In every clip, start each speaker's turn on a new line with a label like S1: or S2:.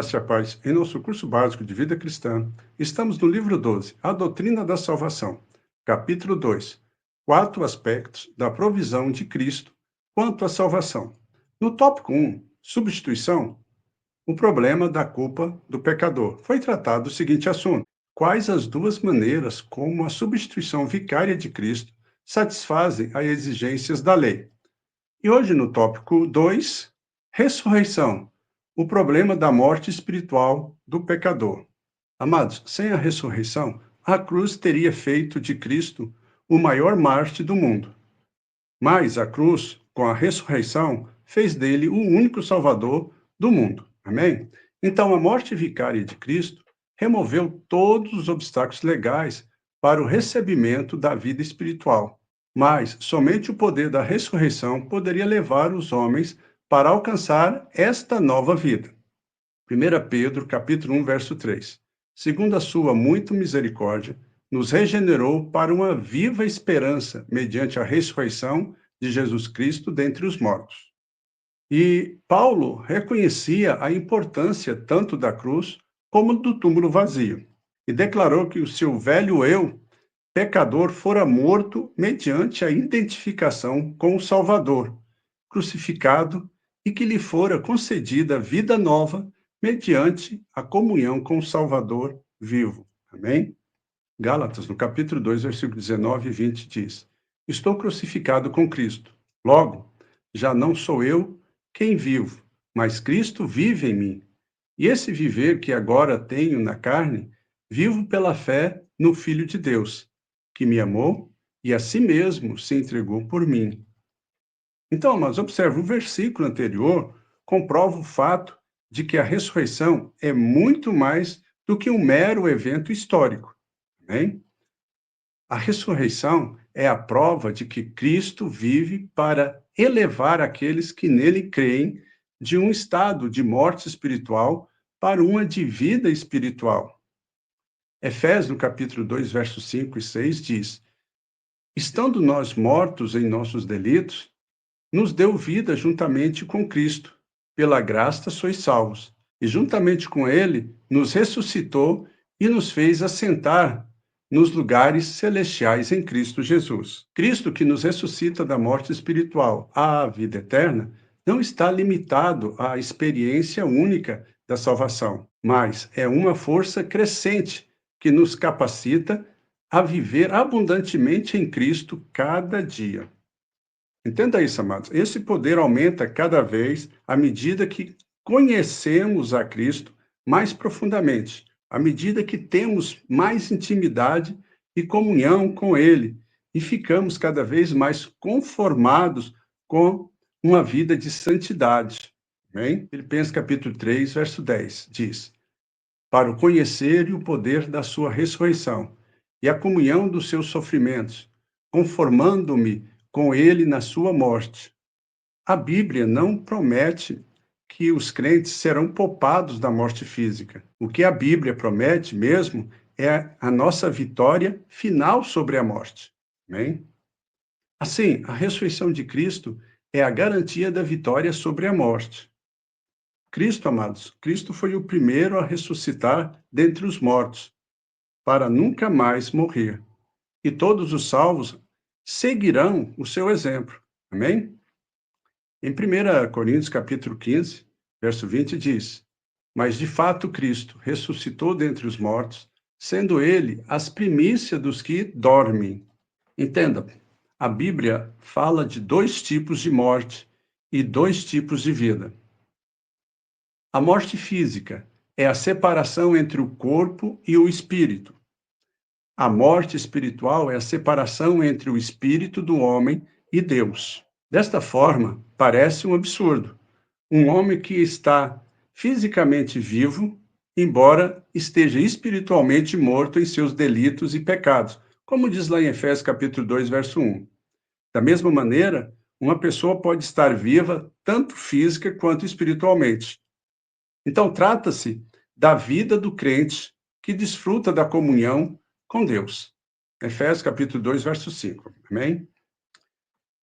S1: graça e a paz. Em nosso curso básico de vida cristã, estamos no livro 12, A Doutrina da Salvação, capítulo 2, 4 aspectos da provisão de Cristo quanto à salvação. No tópico 1, substituição, o problema da culpa do pecador, foi tratado o seguinte assunto: quais as duas maneiras como a substituição vicária de Cristo satisfazem as exigências da lei? E hoje, no tópico 2, ressurreição, o problema da morte espiritual do pecador. Amados, sem a ressurreição, a cruz teria feito de Cristo o maior mártir do mundo. Mas a cruz, com a ressurreição, fez dele o único Salvador do mundo. Amém? Então, a morte vicária de Cristo removeu todos os obstáculos legais para o recebimento da vida espiritual. Mas somente o poder da ressurreição poderia levar os homens para alcançar esta nova vida. 1 Pedro, capítulo 1, verso 3. Segundo a sua muita misericórdia, nos regenerou para uma viva esperança mediante a ressurreição de Jesus Cristo dentre os mortos. E Paulo reconhecia a importância tanto da cruz como do túmulo vazio, e declarou que o seu velho eu, pecador, fora morto mediante a identificação com o Salvador, crucificado, e que lhe fora concedida vida nova mediante a comunhão com o Salvador vivo. Amém? Gálatas, no capítulo 2, versículo 19 e 20, diz: Estou crucificado com Cristo. Logo, já não sou eu quem vivo, mas Cristo vive em mim. E esse viver que agora tenho na carne, vivo pela fé no Filho de Deus, que me amou e a si mesmo se entregou por mim. Então, mas observe, o versículo anterior comprova o fato de que a ressurreição é muito mais do que um mero evento histórico. Amém? A ressurreição é a prova de que Cristo vive para elevar aqueles que nele creem de um estado de morte espiritual para uma de vida espiritual. Efésios, no capítulo 2, versos 5 e 6, diz: Estando nós mortos em nossos delitos, nos deu vida juntamente com Cristo. Pela graça sois salvos. E juntamente com ele, nos ressuscitou e nos fez assentar nos lugares celestiais em Cristo Jesus. Cristo, que nos ressuscita da morte espiritual à vida eterna, não está limitado à experiência única da salvação, mas é uma força crescente que nos capacita a viver abundantemente em Cristo cada dia. Entenda isso, amados. Esse poder aumenta cada vez à medida que conhecemos a Cristo mais profundamente, à medida que temos mais intimidade e comunhão com Ele e ficamos cada vez mais conformados com uma vida de santidade. Amém? Filipenses capítulo 3, verso 10 diz: Para o conhecer e o poder da sua ressurreição e a comunhão dos seus sofrimentos, conformando-me com ele na sua morte. A Bíblia não promete que os crentes serão poupados da morte física. O que a Bíblia promete mesmo é a nossa vitória final sobre a morte. Amém? Assim, a ressurreição de Cristo é a garantia da vitória sobre a morte. Cristo, amados, Cristo foi o primeiro a ressuscitar dentre os mortos, para nunca mais morrer. E todos os salvos seguirão o seu exemplo. Amém? Em 1 Coríntios, capítulo 15, verso 20, diz: Mas de fato Cristo ressuscitou dentre os mortos, sendo ele as primícias dos que dormem. Entenda, a Bíblia fala de dois tipos de morte e dois tipos de vida. A morte física é a separação entre o corpo e o espírito. A morte espiritual é a separação entre o espírito do homem e Deus. Desta forma, parece um absurdo. Um homem que está fisicamente vivo, embora esteja espiritualmente morto em seus delitos e pecados, como diz lá em Efésios capítulo 2, verso 1. Da mesma maneira, uma pessoa pode estar viva tanto física quanto espiritualmente. Então, trata-se da vida do crente que desfruta da comunhão com Deus. Efésios capítulo 2, verso 5. Amém?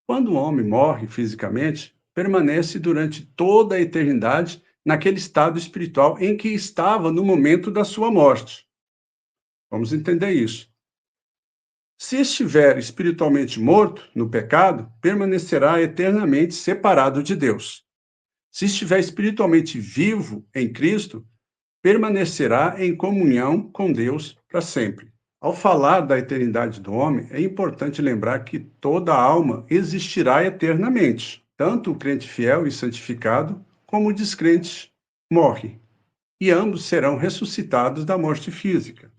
S1: Quando o homem morre fisicamente, permanece durante toda a eternidade naquele estado espiritual em que estava no momento da sua morte. Vamos entender isso. Se estiver espiritualmente morto no pecado, permanecerá eternamente separado de Deus. Se estiver espiritualmente vivo em Cristo, permanecerá em comunhão com Deus para sempre. Ao falar da eternidade do homem, é importante lembrar que toda alma existirá eternamente. Tanto o crente fiel e santificado, como o descrente morre, e ambos serão ressuscitados da morte física.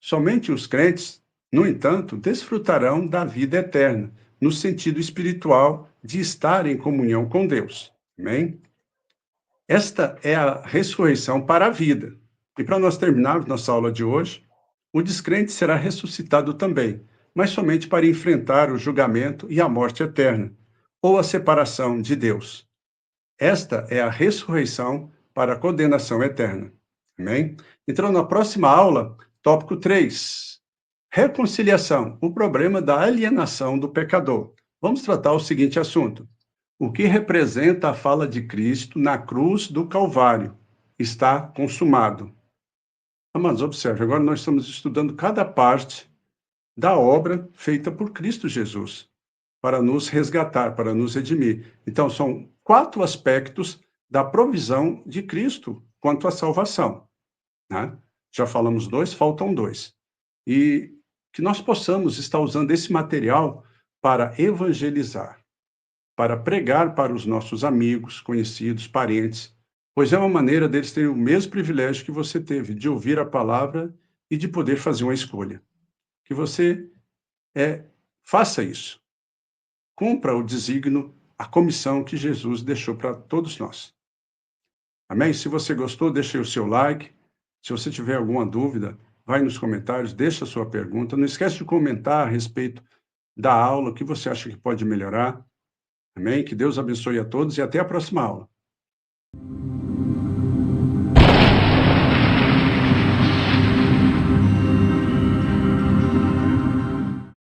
S1: Somente os crentes, no entanto, desfrutarão da vida eterna, no sentido espiritual de estar em comunhão com Deus. Amém? Esta é a ressurreição para a vida. E para nós terminarmos nossa aula de hoje, o descrente será ressuscitado também, mas somente para enfrentar o julgamento e a morte eterna, ou a separação de Deus. Esta é a ressurreição para a condenação eterna. Amém? Então, na próxima aula, tópico 3, reconciliação, o problema da alienação do pecador. Vamos tratar o seguinte assunto: o que representa a fala de Cristo na cruz do Calvário? Está consumado. Amados, observe, agora nós estamos estudando cada parte da obra feita por Cristo Jesus, para nos resgatar, para nos redimir. Então, são 4 aspectos da provisão de Cristo quanto à salvação, né? Já falamos 2, faltam 2. E que nós possamos estar usando esse material para evangelizar, para pregar para os nossos amigos, conhecidos, parentes, pois é uma maneira deles terem o mesmo privilégio que você teve, de ouvir a palavra e de poder fazer uma escolha. Que você faça isso. Cumpra o desígnio, a comissão que Jesus deixou para todos nós. Amém? Se você gostou, deixe aí o seu like. Se você tiver alguma dúvida, vai nos comentários, deixa a sua pergunta. Não esquece de comentar a respeito da aula, o que você acha que pode melhorar. Amém? Que Deus abençoe a todos e até a próxima aula.